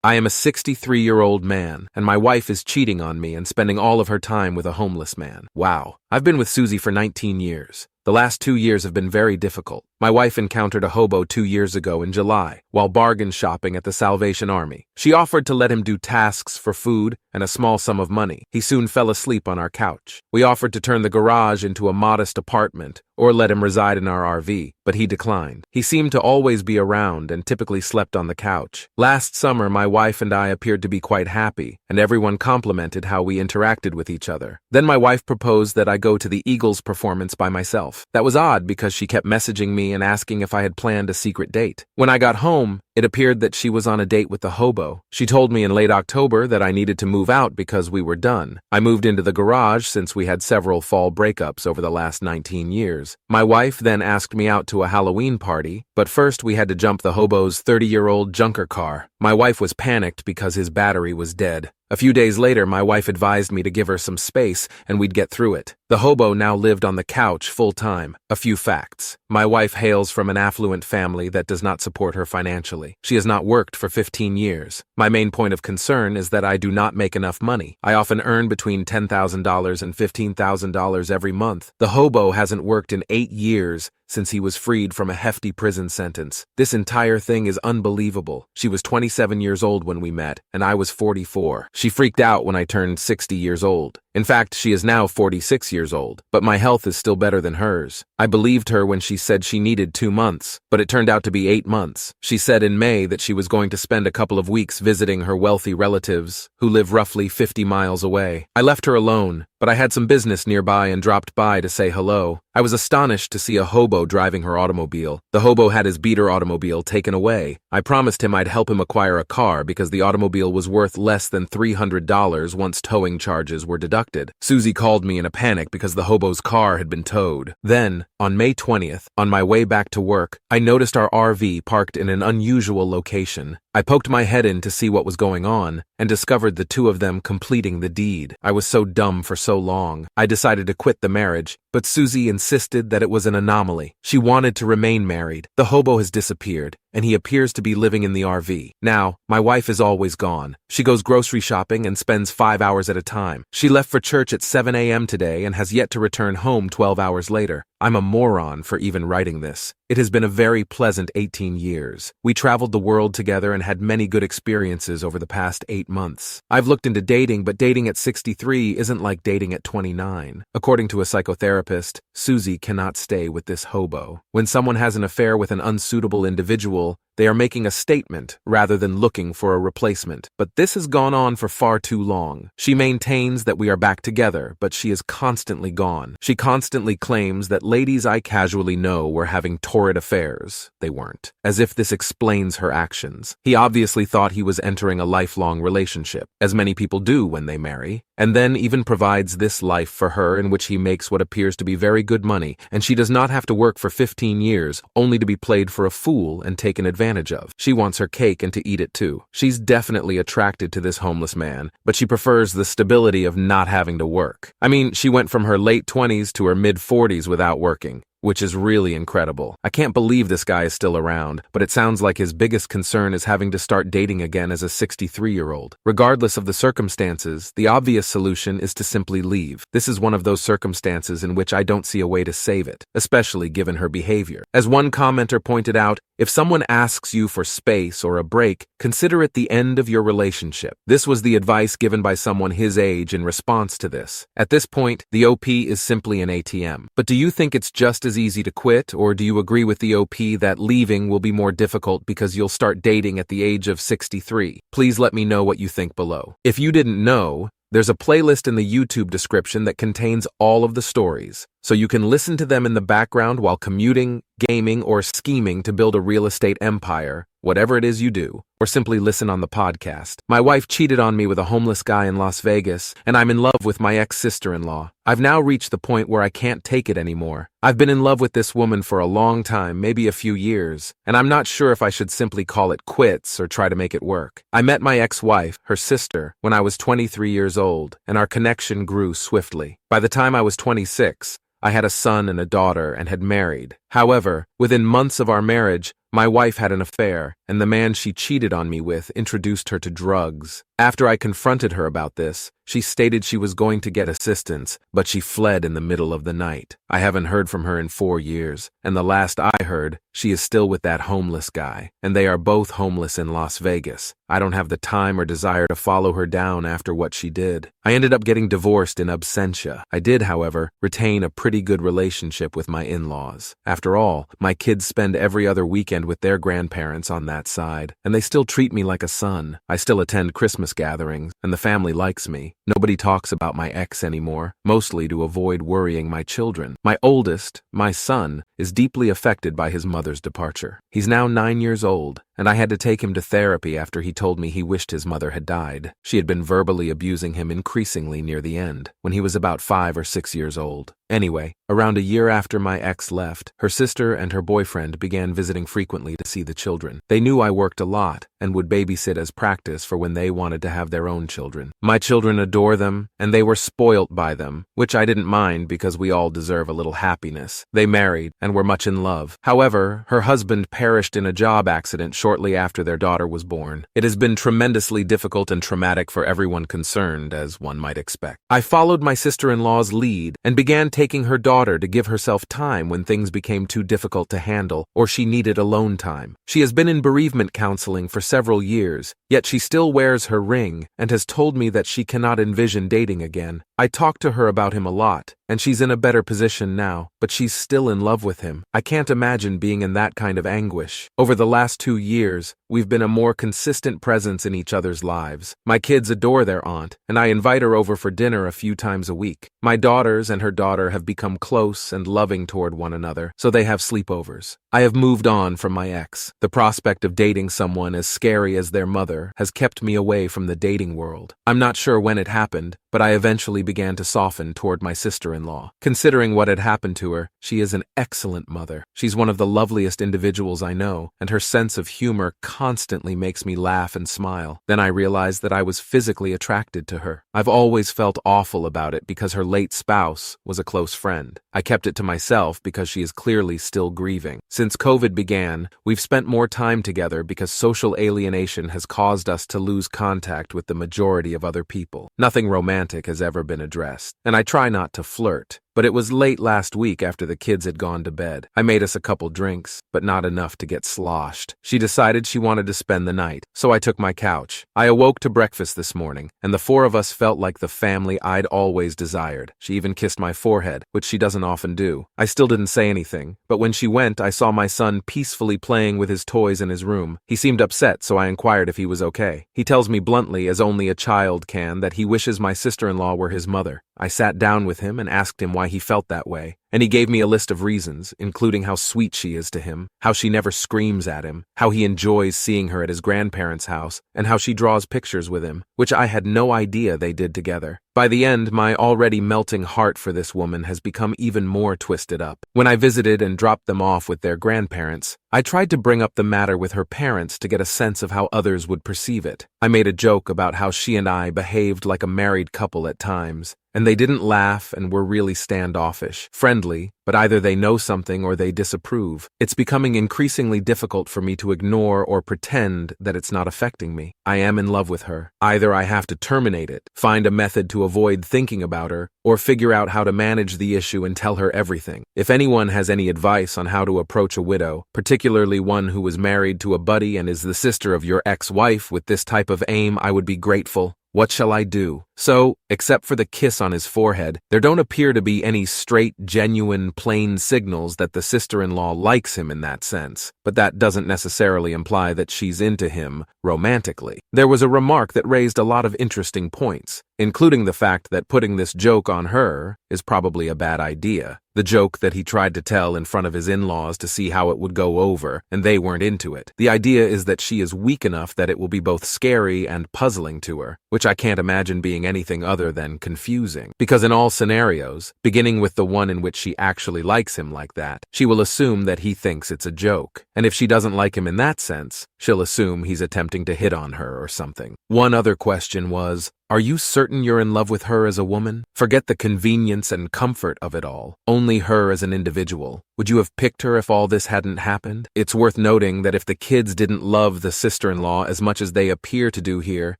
I am a 63-year-old man, and my wife is cheating on me and spending all of her time with a homeless man. Wow. I've been with Susie for 19 years. The last 2 years have been very difficult. My wife encountered a hobo 2 years ago in July, while bargain shopping at the Salvation Army. She offered to let him do tasks for food and a small sum of money. He soon fell asleep on our couch. We offered to turn the garage into a modest apartment or let him reside in our RV, but he declined. He seemed to always be around and typically slept on the couch. Last summer, my wife and I appeared to be quite happy, and everyone complimented how we interacted with each other. Then my wife proposed that I go to the Eagles performance by myself. That was odd because she kept messaging me and asking if I had planned a secret date. When I got home, it appeared that she was on a date with the hobo. She told me in late October that I needed to move out because we were done. I moved into the garage since we had several fall breakups over the last 19 years. My wife then asked me out to a Halloween party, but first we had to jump the hobo's 30-year-old junker car. My wife was panicked because his battery was dead. A few days later, my wife advised me to give her some space and we'd get through it. The hobo now lived on the couch full-time. A few facts. My wife hails from an affluent family that does not support her financially. She has not worked for 15 years. My main point of concern is that I do not make enough money. I often earn between $10,000 and $15,000 every month. The hobo hasn't worked in 8 years since he was freed from a hefty prison sentence. This entire thing is unbelievable. She was 27 years old when we met, and I was 44. She freaked out when I turned 60 years old. In fact, she is now 46 years old, but my health is still better than hers. I believed her when she said she needed 2 months, but it turned out to be 8 months. She said in May that she was going to spend a couple of weeks visiting her wealthy relatives, who live roughly 50 miles away. I left her alone, but I had some business nearby and dropped by to say hello. I was astonished to see a hobo driving her automobile. The hobo had his beater automobile taken away. I promised him I'd help him acquire a car because the automobile was worth less than $300 once towing charges were deducted. Susie called me in a panic because the hobo's car had been towed. Then, on May 20th, on my way back to work, I noticed our RV parked in an unusual location. I poked my head in to see what was going on and discovered the two of them completing the deed. I was so dumb for so long. I decided to quit the marriage, but Susie insisted that it was an anomaly. She wanted to remain married. The hobo has disappeared, and he appears to be living in the RV. Now, my wife is always gone. She goes grocery shopping and spends 5 hours at a time. She left for church at 7 a.m. today and has yet to return home 12 hours later. I'm a moron for even writing this. It has been a very pleasant 18 years. We traveled the world together and had many good experiences over the past 8 months. I've looked into dating, but dating at 63 isn't like dating at 29. According to a psychotherapist, Susie cannot stay with this hobo. When someone has an affair with an unsuitable individual, they are making a statement rather than looking for a replacement. But this has gone on for far too long. She maintains that we are back together, but she is constantly gone. She constantly claims that ladies I casually know were having torrid affairs. They weren't. As if this explains her actions. He obviously thought he was entering a lifelong relationship, as many people do when they marry, and then even provides this life for her in which he makes what appears to be very good money, and she does not have to work for 15 years only to be played for a fool and taken advantage of. She wants her cake and to eat it too. She's definitely attracted to this homeless man, but she prefers the stability of not having to work. I mean, she went from her late 20s to her mid-40s without working, which is really incredible. I can't believe this guy is still around, but it sounds like his biggest concern is having to start dating again as a 63-year-old. Regardless of the circumstances, the obvious solution is to simply leave. This is one of those circumstances in which I don't see a way to save it, especially given her behavior. As one commenter pointed out, if someone asks you for space or a break, consider it the end of your relationship. This was the advice given by someone his age in response to this. At this point, the OP is simply an ATM. But do you think it's just as easy to quit, or do you agree with the OP that leaving will be more difficult because you'll start dating at the age of 63? Please let me know what you think below. If you didn't know, there's a playlist in the YouTube description that contains all of the stories, so you can listen to them in the background while commuting, gaming, or scheming to build a real estate empire, whatever it is you do, or simply listen on the podcast. My wife cheated on me with a homeless guy in Las Vegas, and I'm in love with my ex-sister-in-law. I've now reached the point where I can't take it anymore. I've been in love with this woman for a long time, maybe a few years, and I'm not sure if I should simply call it quits or try to make it work. I met my ex-wife, her sister, when I was 23 years old, and our connection grew swiftly. By the time I was 26, I had a son and a daughter and had married. However, within months of our marriage, my wife had an affair, and the man she cheated on me with introduced her to drugs. After I confronted her about this, she stated she was going to get assistance, but she fled in the middle of the night. I haven't heard from her in 4 years, and the last I heard, she is still with that homeless guy, and they are both homeless in Las Vegas. I don't have the time or desire to follow her down after what she did. I ended up getting divorced in absentia. I did, however, retain a pretty good relationship with my in-laws. After all, my kids spend every other weekend with their grandparents on that side, and they still treat me like a son. I still attend Christmas gatherings, and the family likes me. Nobody talks about my ex anymore, mostly to avoid worrying my children. My oldest, my son, is deeply affected by his mother's departure. He's now 9 years old, and I had to take him to therapy after he told me he wished his mother had died. She had been verbally abusing him increasingly near the end, when he was about 5 or 6 years old. Anyway, around a year after my ex left, her sister and her boyfriend began visiting frequently to see the children. They knew I worked a lot and would babysit as practice for when they wanted to have their own children. My children adore them, and they were spoilt by them, which I didn't mind because we all deserve a little happiness. They married and were much in love. However, her husband perished in a job accident shortly after their daughter was born. It has been tremendously difficult and traumatic for everyone concerned, as one might expect. I followed my sister-in-law's lead and began taking her daughter to give herself time when things became too difficult to handle or she needed alone time. She has been in bereavement counseling for several years, yet she still wears her ring and has told me that she cannot envision dating again. I talked to her about him a lot, and she's in a better position now, but she's still in love with him. I can't imagine being in that kind of anguish. Over the last 2 years, we've been a more consistent presence in each other's lives. My kids adore their aunt, and I invite her over for dinner a few times a week. My daughters and her daughter have become close and loving toward one another, so they have sleepovers. I have moved on from my ex. The prospect of dating someone as scary as their mother has kept me away from the dating world. I'm not sure when it happened, but I eventually began to soften toward my sister-in-law. Considering what had happened to her, she is an excellent mother. She's one of the loveliest individuals I know, and her sense of humor constantly makes me laugh and smile. Then I realized that I was physically attracted to her. I've always felt awful about it because her late spouse was a close friend. I kept it to myself because she is clearly still grieving. Since COVID began, we've spent more time together because social alienation has caused us to lose contact with the majority of other people. Nothing romantic has ever been addressed, and I try not to flirt. But it was late last week after the kids had gone to bed. I made us a couple drinks, but not enough to get sloshed. She decided she wanted to spend the night, so I took my couch. I awoke to breakfast this morning, and the 4 of us felt like the family I'd always desired. She even kissed my forehead, which she doesn't often do. I still didn't say anything, but when she went, I saw my son peacefully playing with his toys in his room. He seemed upset, so I inquired if he was okay. He tells me bluntly, as only a child can, that he wishes my sister-in-law were his mother. I sat down with him and asked him why he felt that way, and he gave me a list of reasons, including how sweet she is to him, how she never screams at him, how he enjoys seeing her at his grandparents' house, and how she draws pictures with him, which I had no idea they did together. By the end, my already melting heart for this woman has become even more twisted up. When I visited and dropped them off with their grandparents, I tried to bring up the matter with her parents to get a sense of how others would perceive it. I made a joke about how she and I behaved like a married couple at times, and they didn't laugh and were really standoffish, friendly, but either they know something or they disapprove. It's becoming increasingly difficult for me to ignore or pretend that it's not affecting me. I am in love with her. Either I have to terminate it, find a method to avoid thinking about her, or figure out how to manage the issue and tell her everything. If anyone has any advice on how to approach a widow, particularly one who was married to a buddy and is the sister of your ex-wife with this type of aim, I would be grateful. What shall I do? So, except for the kiss on his forehead, there don't appear to be any straight, genuine, plain signals that the sister-in-law likes him in that sense, but that doesn't necessarily imply that she's into him romantically. There was a remark that raised a lot of interesting points, including the fact that putting this joke on her is probably a bad idea. The joke that he tried to tell in front of his in-laws to see how it would go over, and they weren't into it. The idea is that she is weak enough that it will be both scary and puzzling to her, which I can't imagine being anything other than confusing. Because in all scenarios, beginning with the one in which she actually likes him like that, she will assume that he thinks it's a joke. And if she doesn't like him in that sense, she'll assume he's attempting to hit on her or something. One other question was, are you certain you're in love with her as a woman? Forget the convenience and comfort of it all. Only her as an individual. Would you have picked her if all this hadn't happened? It's worth noting that if the kids didn't love the sister-in-law as much as they appear to do here,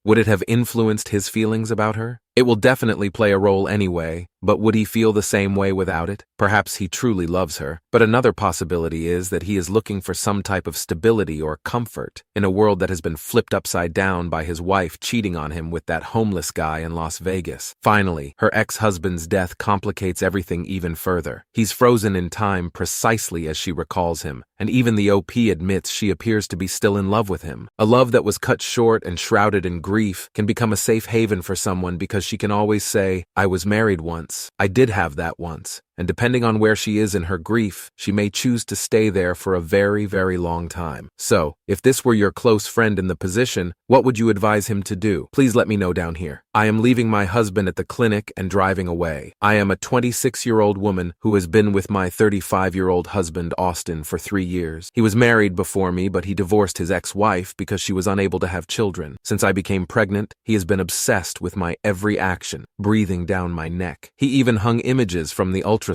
would it have influenced his feelings about her? It will definitely play a role anyway, but would he feel the same way without it? Perhaps he truly loves her, but another possibility is that he is looking for some type of stability or comfort in a world that has been flipped upside down by his wife cheating on him with that homeless guy in Las Vegas. Finally, her ex-husband's death complicates everything even further. He's frozen in time precisely as she recalls him, and even the OP admits she appears to be still in love with him. A love that was cut short and shrouded in grief can become a safe haven for someone because she can always say, "I was married once. I did have that once." And depending on where she is in her grief, she may choose to stay there for a very, very long time. So, if this were your close friend in the position, what would you advise him to do? Please let me know down here. I am leaving my husband at the clinic and driving away. I am a 26-year-old woman who has been with my 35-year-old husband, Austin, for 3 years. He was married before me, but he divorced his ex-wife because she was unable to have children. Since I became pregnant, he has been obsessed with my every action, breathing down my neck. He even hung images from the ultrasound.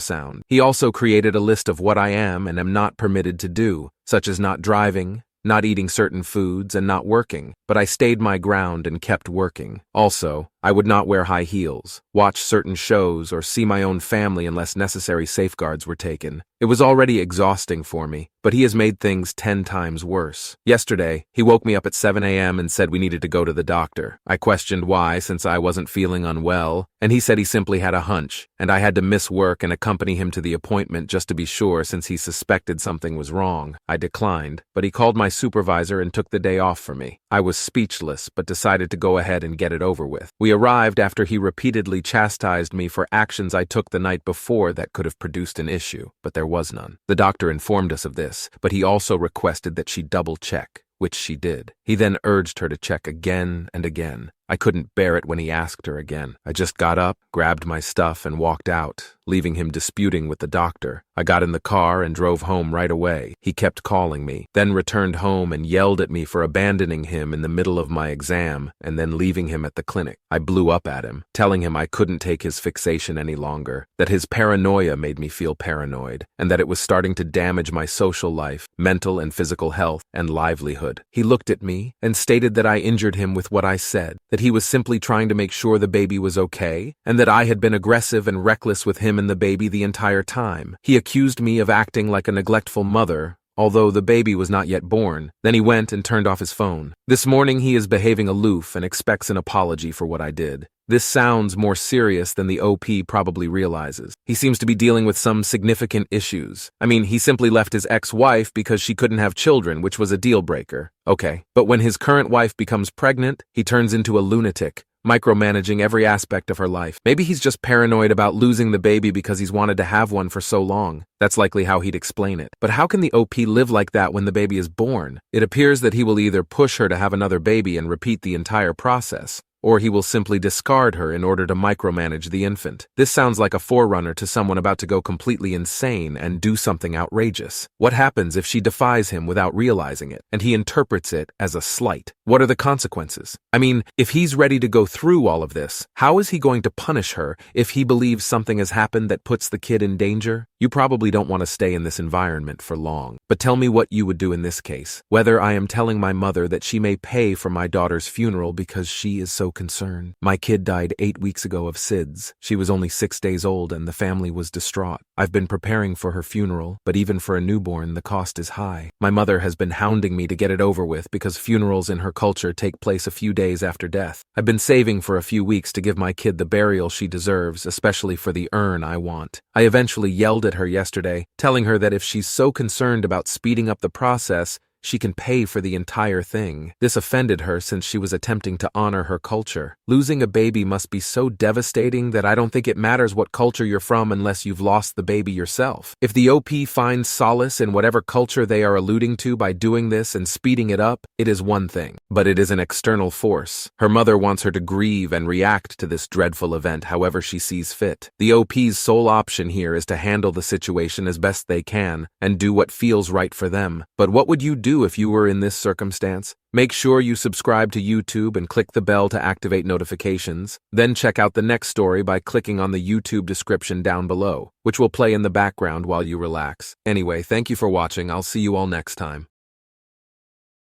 He also created a list of what I am and am not permitted to do, such as not driving, not eating certain foods, and not working, but I stayed my ground and kept working. Also, I would not wear high heels, watch certain shows, or see my own family unless necessary safeguards were taken. It was already exhausting for me, but he has made things 10 times worse. Yesterday, he woke me up at 7 a.m. and said we needed to go to the doctor. I questioned why, since I wasn't feeling unwell, and he said he simply had a hunch, and I had to miss work and accompany him to the appointment just to be sure since he suspected something was wrong. I declined, but he called my supervisor and took the day off for me. I was speechless, but decided to go ahead and get it over with. We arrived after he repeatedly chastised me for actions I took the night before that could have produced an issue, but there was none. The doctor informed us of this, but he also requested that she double-check, which she did. He then urged her to check again and again. I couldn't bear it when he asked her again. I just got up, grabbed my stuff, and walked out, leaving him disputing with the doctor. I got in the car and drove home right away. He kept calling me, then returned home and yelled at me for abandoning him in the middle of my exam and then leaving him at the clinic. I blew up at him, telling him I couldn't take his fixation any longer, that his paranoia made me feel paranoid, and that it was starting to damage my social life, mental and physical health, and livelihood. He looked at me and stated that I injured him with what I said, that he was simply trying to make sure the baby was okay, and that I had been aggressive and reckless with him and the baby the entire time. He accused me of acting like a neglectful mother, although the baby was not yet born. Then he went and turned off his phone. This morning he is behaving aloof and expects an apology for what I did. This sounds more serious than the OP probably realizes. He seems to be dealing with some significant issues. I mean, he simply left his ex-wife because she couldn't have children, which was a deal breaker. Okay, but when his current wife becomes pregnant, he turns into a lunatic, micromanaging every aspect of her life. Maybe he's just paranoid about losing the baby because he's wanted to have one for so long. That's likely how he'd explain it. But how can the OP live like that when the baby is born? It appears that he will either push her to have another baby and repeat the entire process, or he will simply discard her in order to micromanage the infant. This sounds like a forerunner to someone about to go completely insane and do something outrageous. What happens if she defies him without realizing it, and he interprets it as a slight? What are the consequences? I mean, if he's ready to go through all of this, how is he going to punish her if he believes something has happened that puts the kid in danger? You probably don't want to stay in this environment for long, but tell me what you would do in this case. Whether I am telling my mother that she may pay for my daughter's funeral because she is so concerned. My kid died 8 weeks ago of SIDS. She was only 6 days old and the family was distraught. I've been preparing for her funeral, but even for a newborn, the cost is high. My mother has been hounding me to get it over with because funerals in her culture take place a few days after death. I've been saving for a few weeks to give my kid the burial she deserves, especially for the urn I want. I eventually yelled at her yesterday, telling her that if she's so concerned about speeding up the process, she can pay for the entire thing. This offended her since she was attempting to honor her culture. Losing a baby must be so devastating that I don't think it matters what culture you're from unless you've lost the baby yourself. If the OP finds solace in whatever culture they are alluding to by doing this and speeding it up, it is one thing, but it is an external force. Her mother wants her to grieve and react to this dreadful event however she sees fit. The OP's sole option here is to handle the situation as best they can and do what feels right for them. But what would you do do if you were in this circumstance? Make sure you subscribe to YouTube and click the bell to activate notifications. Then check out the next story by clicking on the YouTube description down below, which will play in the background while you relax. Anyway, thank you for watching. I'll see you all next time.